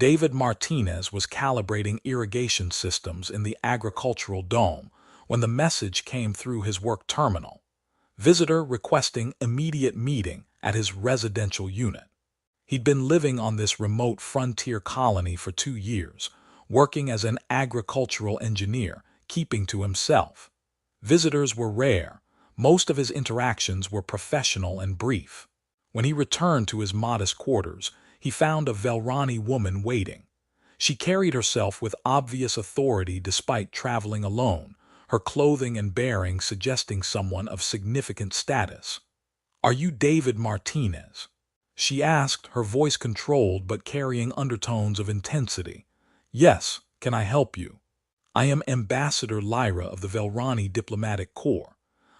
David Martinez was calibrating irrigation systems in the agricultural dome when the message came through his work terminal. Visitor requesting immediate meeting at his residential unit. He'd been living on this remote frontier colony for 2 years, working as an agricultural engineer, keeping to himself. Visitors were rare. Most of his interactions were professional and brief. When he returned to his modest quarters, he found a Velrani woman waiting. She carried herself with obvious authority despite traveling alone, her clothing and bearing suggesting someone of significant status. "Are you David Martinez?" she asked, her voice controlled but carrying undertones of intensity. "Yes, can I help you?" "I am Ambassador Lyra of the Velrani Diplomatic Corps.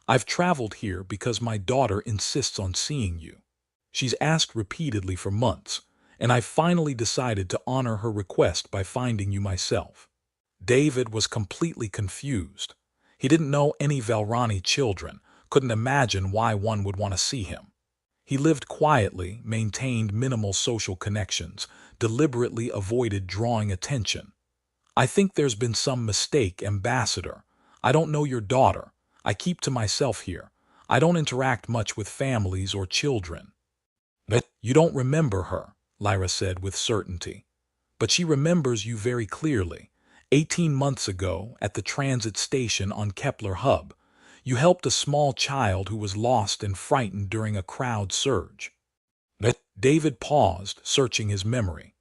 I've traveled here because my daughter insists on seeing you. She's asked repeatedly for months, and I finally decided to honor her request by finding you myself." David was completely confused. He didn't know any Velrani children, couldn't imagine why one would want to see him. He lived quietly, maintained minimal social connections, deliberately avoided drawing attention. "I think there's been some mistake, Ambassador. I don't know your daughter. I keep to myself here. I don't interact much with families or children." "But you don't remember her," Lyra said with certainty. "But she remembers you very clearly. 18 months ago, at the transit station on Kepler Hub, you helped a small child who was lost and frightened during a crowd surge." David paused, searching his memory.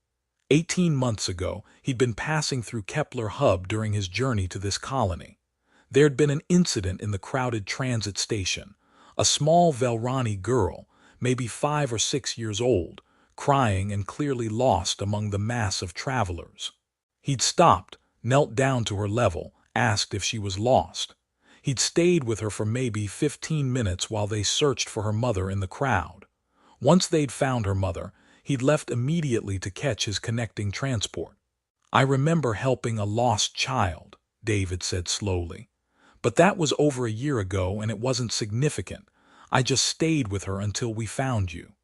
18 months ago, he'd been passing through Kepler Hub during his journey to this colony. There'd been an incident in the crowded transit station. A small Velrani girl, maybe 5 or 6 years old, crying and clearly lost among the mass of travelers. He'd stopped, knelt down to her level, asked if she was lost. He'd stayed with her for maybe 15 minutes while they searched for her mother in the crowd. Once they'd found her mother, he'd left immediately to catch his connecting transport. "I remember helping a lost child," David said slowly. "But that was over a year ago and it wasn't significant. I just stayed with her until we found you."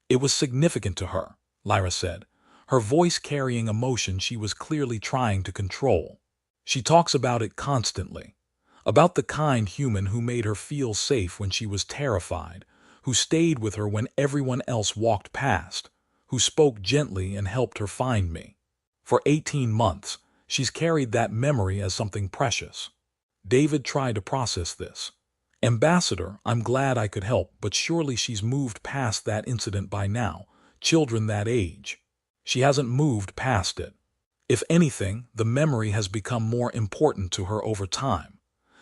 "It was significant to her," Lyra said, her voice carrying emotion she was clearly trying to control. "She talks about it constantly. About the kind human who made her feel safe when she was terrified, who stayed with her when everyone else walked past, who spoke gently and helped her find me. For 18 months, she's carried that memory as something precious." David tried to process this. "Ambassador, I'm glad I could help, but surely she's moved past that incident by now. Children that age." "She hasn't moved past it. If anything, the memory has become more important to her over time.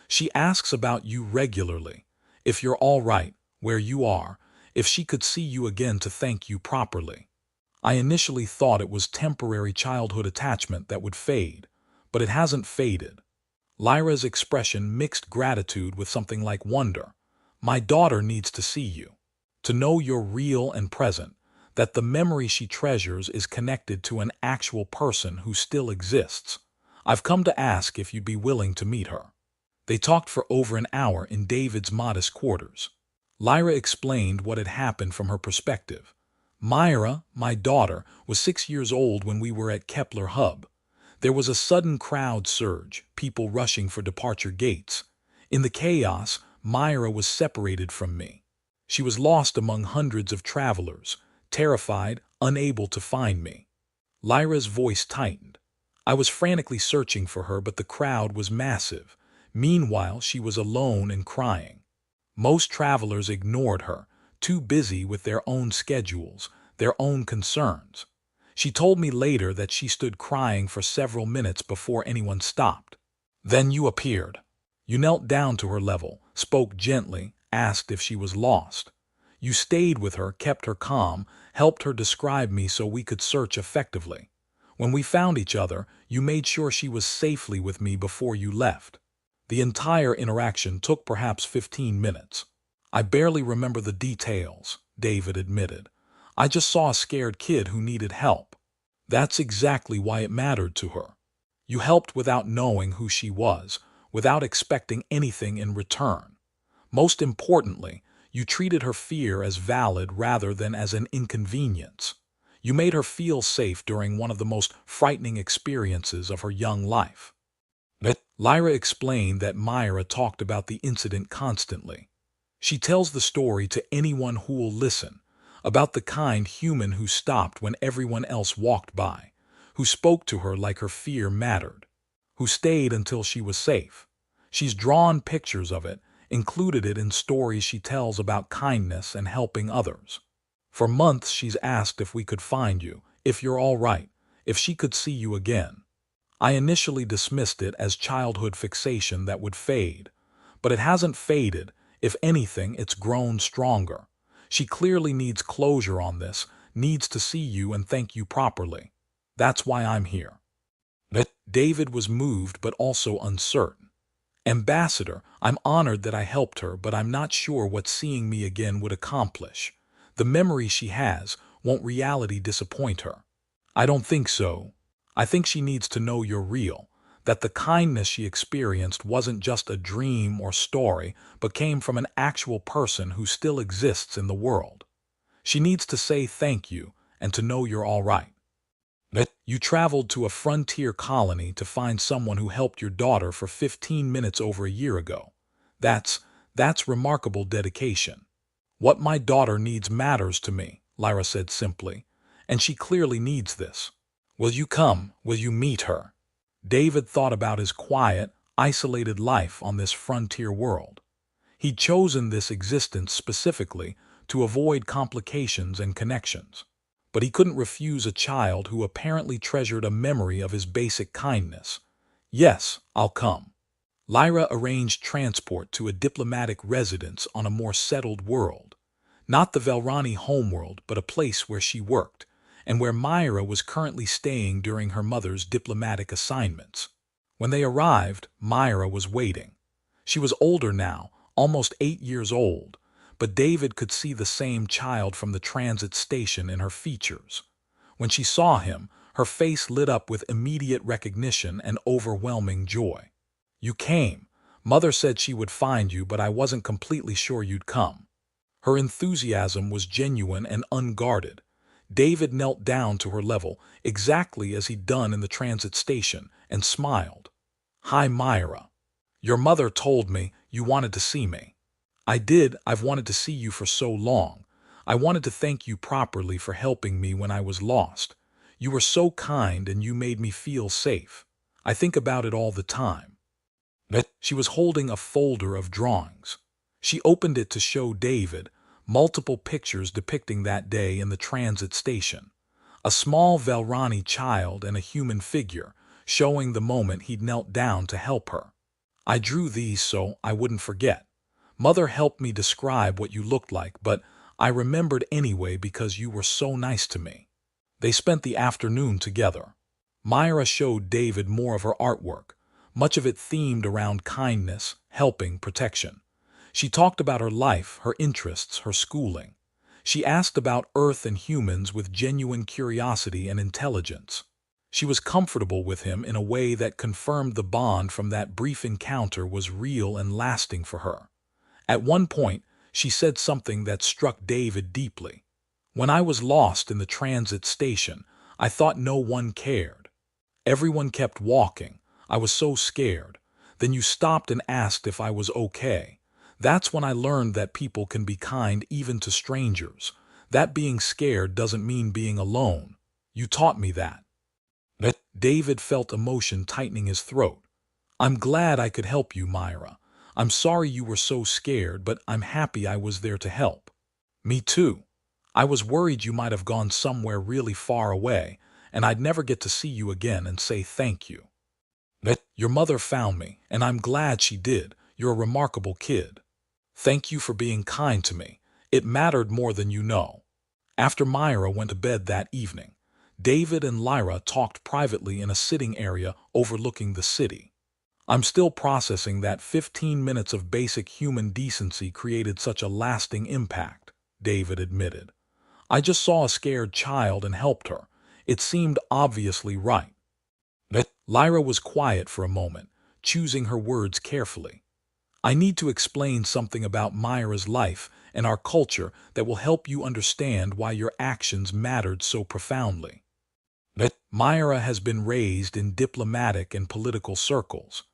She asks about you regularly. If you're all right, where you are, if she could see you again to thank you properly. I initially thought it was temporary childhood attachment that would fade, but it hasn't faded." Lyra's expression mixed gratitude with something like wonder. "My daughter needs to see you, to know you're real and present, that the memory she treasures is connected to an actual person who still exists. I've come to ask if you'd be willing to meet her." They talked for over an hour in David's modest quarters. Lyra explained what had happened from her perspective. "Myra, my daughter, was 6 years old when we were at Kepler Hub. There was a sudden crowd surge, people rushing for departure gates. In the chaos, Myra was separated from me. She was lost among hundreds of travelers, terrified, unable to find me." Lyra's voice tightened. "I was frantically searching for her, but the crowd was massive. Meanwhile, she was alone and crying. Most travelers ignored her, too busy with their own schedules, their own concerns. She told me later that she stood crying for several minutes before anyone stopped. Then you appeared. You knelt down to her level, spoke gently, asked if she was lost. You stayed with her, kept her calm, helped her describe me so we could search effectively. When we found each other, you made sure she was safely with me before you left. The entire interaction took perhaps 15 minutes. I barely remember the details," David admitted. "I just saw a scared kid who needed help. That's exactly why it mattered to her. You helped without knowing who she was, without expecting anything in return. Most importantly, you treated her fear as valid rather than as an inconvenience. You made her feel safe during one of the most frightening experiences of her young life. Lyra explained that Myra talked about the incident constantly. She tells the story to anyone who will listen, about the kind human who stopped when everyone else walked by, who spoke to her like her fear mattered, who stayed until she was safe. She's drawn pictures of it, included it in stories she tells about kindness and helping others. For months she's asked if we could find you, if you're all right, if she could see you again. I initially dismissed it as childhood fixation that would fade, but it hasn't faded. If anything, it's grown stronger. She clearly needs closure on this, needs to see you and thank you properly. That's why I'm here. David was moved but also uncertain. Ambassador, I'm honored that I helped her, but I'm not sure what seeing me again would accomplish. The memory she has, won't reality disappoint her? I don't think so. I think she needs to know you're real, that the kindness she experienced wasn't just a dream or story, but came from an actual person who still exists in the world. She needs to say thank you and to know you're all right. You traveled to a frontier colony to find someone who helped your daughter for 15 minutes over a year ago. That's remarkable dedication. What my daughter needs matters to me, Lyra said simply, and she clearly needs this. Will you come? Will you meet her? David thought about his quiet, isolated life on this frontier world. He'd chosen this existence specifically to avoid complications and connections. But he couldn't refuse a child who apparently treasured a memory of his basic kindness. Yes, I'll come. Lyra arranged transport to a diplomatic residence on a more settled world. Not the Velrani homeworld, but a place where she worked, and where Myra was currently staying during her mother's diplomatic assignments. When they arrived, Myra was waiting. She was older now, almost 8 years old, but David could see the same child from the transit station in her features. When she saw him, her face lit up with immediate recognition and overwhelming joy. You came. Mother said she would find you, but I wasn't completely sure you'd come. Her enthusiasm was genuine and unguarded. David knelt down to her level, exactly as he'd done in the transit station, and smiled. Hi, Myra. Your mother told me you wanted to see me. I did. I've wanted to see you for so long. I wanted to thank you properly for helping me when I was lost. You were so kind and you made me feel safe. I think about it all the time. She was holding a folder of drawings. She opened it to show David multiple pictures depicting that day in the transit station. A small Velrani child and a human figure, showing the moment he'd knelt down to help her. I drew these so I wouldn't forget. Mother helped me describe what you looked like, but I remembered anyway because you were so nice to me. They spent the afternoon together. Myra showed David more of her artwork, much of it themed around kindness, helping, protection. She talked about her life, her interests, her schooling. She asked about Earth and humans with genuine curiosity and intelligence. She was comfortable with him in a way that confirmed the bond from that brief encounter was real and lasting for her. At one point, she said something that struck David deeply. When I was lost in the transit station, I thought no one cared. Everyone kept walking. I was so scared. Then you stopped and asked if I was okay. That's when I learned that people can be kind even to strangers. That being scared doesn't mean being alone. You taught me that. David felt emotion tightening his throat. I'm glad I could help you, Myra. I'm sorry you were so scared, but I'm happy I was there to help. Me too. I was worried you might have gone somewhere really far away, and I'd never get to see you again and say thank you. Your mother found me, and I'm glad she did. You're a remarkable kid. Thank you for being kind to me. It mattered more than you know. After Myra went to bed that evening, David and Lyra talked privately in a sitting area overlooking the city. I'm still processing that 15 minutes of basic human decency created such a lasting impact, David admitted. I just saw a scared child and helped her. It seemed obviously right. Lyra was quiet for a moment, choosing her words carefully. I need to explain something about Myra's life and our culture that will help you understand why your actions mattered so profoundly. That Myra has been raised in diplomatic and political circles.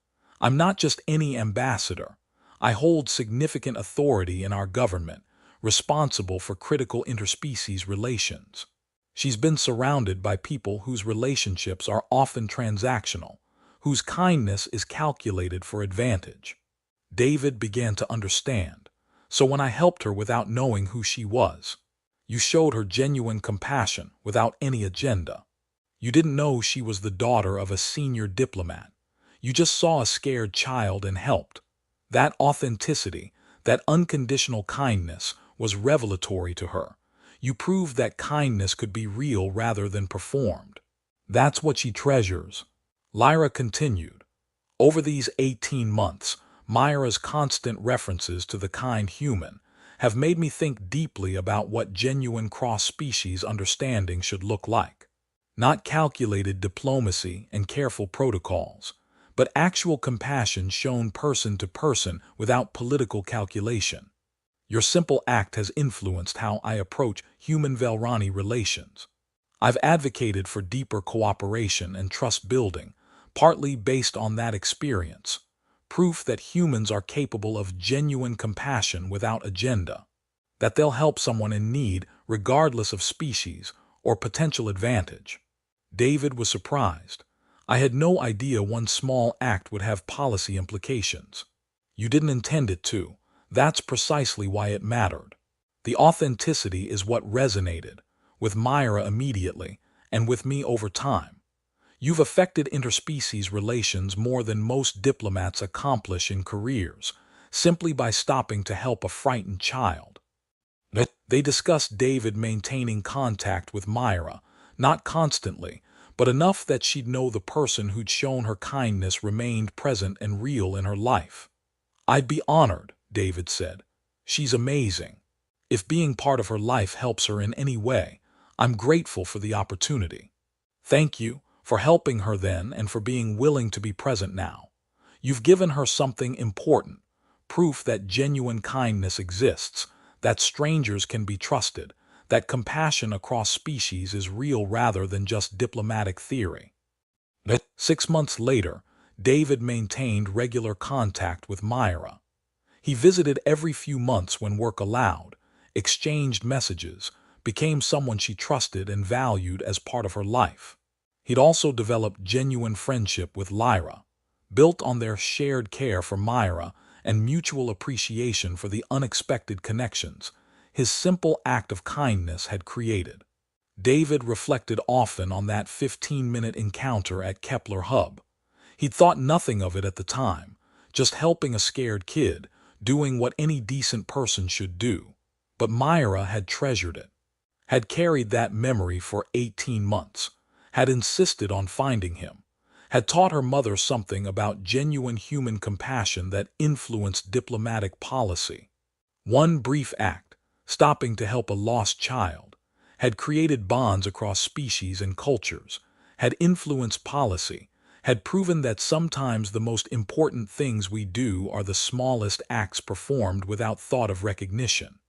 I'm not just any ambassador. I hold significant authority in our government, responsible for critical interspecies relations. She's been surrounded by people whose relationships are often transactional, whose kindness is calculated for advantage. David began to understand. So when I helped her without knowing who she was, you showed her genuine compassion without any agenda. You didn't know she was the daughter of a senior diplomat. You just saw a scared child and helped. That authenticity, that unconditional kindness, was revelatory to her. You proved that kindness could be real rather than performed. That's what she treasures. Lyra continued. Over these 18 months, Myra's constant references to the kind human have made me think deeply about what genuine cross-species understanding should look like. Not calculated diplomacy and careful protocols, but actual compassion shown person to person without political calculation. Your simple act has influenced how I approach human-Velrani relations. I've advocated for deeper cooperation and trust building, partly based on that experience, proof that humans are capable of genuine compassion without agenda, that they'll help someone in need regardless of species or potential advantage. David was surprised. I had no idea one small act would have policy implications. You didn't intend it to. That's precisely why it mattered. The authenticity is what resonated, with Myra immediately, and with me over time. You've affected interspecies relations more than most diplomats accomplish in careers, simply by stopping to help a frightened child. They discussed David maintaining contact with Myra, not constantly, but enough that she'd know the person who'd shown her kindness remained present and real in her life. I'd be honored, David said. She's amazing. If being part of her life helps her in any way, I'm grateful for the opportunity. Thank you for helping her then and for being willing to be present now. You've given her something important, proof that genuine kindness exists, that strangers can be trusted, that compassion across species is real rather than just diplomatic theory. 6 months later, David maintained regular contact with Myra. He visited every few months when work allowed, exchanged messages, became someone she trusted and valued as part of her life. He'd also developed genuine friendship with Lyra, built on their shared care for Myra and mutual appreciation for the unexpected connections his simple act of kindness had created. David reflected often on that 15-minute encounter at Kepler Hub. He'd thought nothing of it at the time, just helping a scared kid, doing what any decent person should do. But Myra had treasured it, had carried that memory for 18 months, had insisted on finding him, had taught her mother something about genuine human compassion that influenced diplomatic policy. One brief act, stopping to help a lost child, had created bonds across species and cultures, had influenced policy, had proven that sometimes the most important things we do are the smallest acts performed without thought of recognition.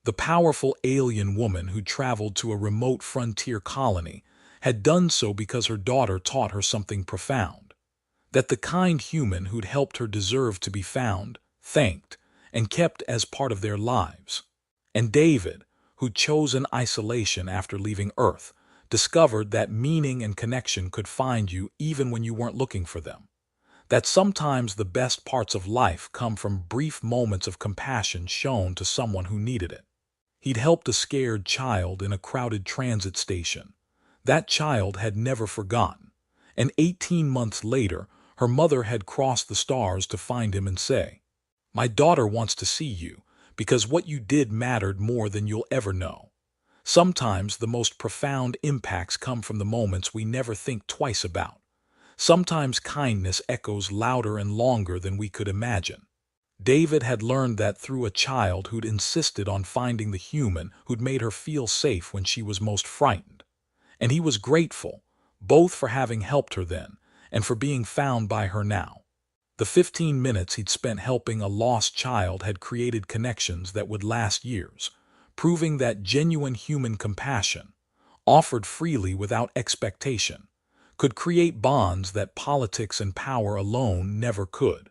The powerful alien woman who traveled to a remote frontier colony had done so because her daughter taught her something profound, that the kind human who'd helped her deserved to be found, thanked, and kept as part of their lives. And David, who'd chosen isolation after leaving Earth, discovered that meaning and connection could find you even when you weren't looking for them. That sometimes the best parts of life come from brief moments of compassion shown to someone who needed it. He'd helped a scared child in a crowded transit station. That child had never forgotten. And 18 months later, her mother had crossed the stars to find him and say, "My daughter wants to see you, because what you did mattered more than you'll ever know." Sometimes the most profound impacts come from the moments we never think twice about. Sometimes kindness echoes louder and longer than we could imagine. David had learned that through a child who'd insisted on finding the human who'd made her feel safe when she was most frightened. And he was grateful, both for having helped her then and for being found by her now. The 15 minutes he'd spent helping a lost child had created connections that would last years, proving that genuine human compassion, offered freely without expectation, could create bonds that politics and power alone never could.